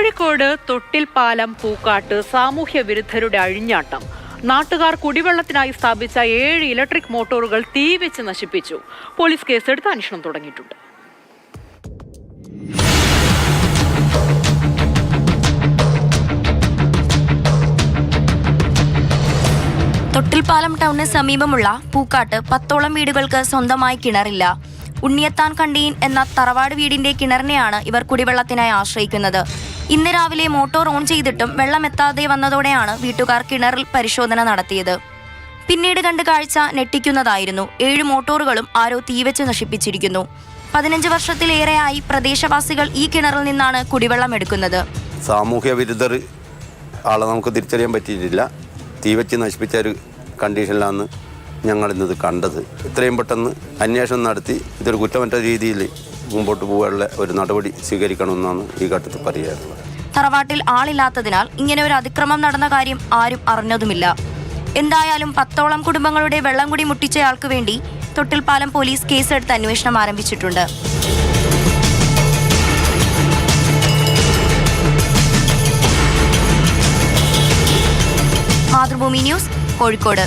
കോഴിക്കോട് തൊട്ടിൽപ്പാലം പൂക്കാട്ട് സാമൂഹ്യ വിരുദ്ധരുടെ അഴിഞ്ഞാട്ടം. നാട്ടുകാർ കുടിവെള്ളത്തിനായി സ്ഥാപിച്ച 7 ഇലക്ട്രിക് മോട്ടോറുകൾ തീവെച്ച് നശിപ്പിച്ചു. പോലീസ് കേസെടുത്ത് അന്വേഷണം തുടങ്ങിയിട്ടുണ്ട്. തൊട്ടിൽപ്പാലം ടൗണിന് സമീപമുള്ള പൂക്കാട്ട് 10ഓളം വീടുകൾക്ക് സ്വന്തമായി കിണറില്ല. ഉണ്ണിയത്താൻ കണ്ടീൻ എന്ന തറവാട് വീടിന്റെ കിണറിനെയാണ് ഇവർ കുടിവെള്ളത്തിനായി ആശ്രയിക്കുന്നത്. ഇന്ന് രാവിലെ മോട്ടോർ ഓൺ ചെയ്തിട്ടും വെള്ളമെത്താതെ വന്നതോടെയാണ് വീട്ടുകാർ കിണറിൽ പരിശോധന നടത്തിയത്. പിന്നീട് കണ്ട കാഴ്ച ഞെട്ടിക്കുന്നതായിരുന്നു. 7 മോട്ടോറുകളും ആരോ തീവെച്ച് നശിപ്പിച്ചിരിക്കുന്നു. 15 വർഷത്തിലേറെയായി പ്രദേശവാസികൾ ഈ കിണറിൽ നിന്നാണ് കുടിവെള്ളം എടുക്കുന്നത്. സാമൂഹ്യ വിരുദ്ധർ ആളെ നമുക്ക് തിരിച്ചറിയാൻ പറ്റിയിട്ടില്ല. തീവെച്ച് നശിപ്പിച്ച ഒരു കണ്ടീഷനിലാണ് ഞങ്ങളിന്നത് കണ്ടത്. ഇത്രയും പെട്ടെന്ന് അന്വേഷണം നടത്തി ഇതൊരു കുറ്റമറ്റ രീതിയിൽ മുമ്പോട്ട് പോകാനുള്ള ഒരു നടപടി സ്വീകരിക്കണമെന്നാണ് ഈ ഘട്ടത്തിൽ പറയാറുള്ളത്. തറവാട്ടിൽ ആളില്ലാത്തതിനാൽ ഇങ്ങനെ ഒരു അതിക്രമം നടന്ന കാര്യം ആരും അറിഞ്ഞതുമില്ല. എന്തായാലും 10ഓളം കുടുംബങ്ങളുടെ വെള്ളം കൂടി മുട്ടിച്ചയാൾക്ക് വേണ്ടി തൊട്ടിൽപ്പാലം പോലീസ് കേസെടുത്ത് അന്വേഷണം ആരംഭിച്ചിട്ടുണ്ട്. മാതൃഭൂമി ന്യൂസ്, കോഴിക്കോട്.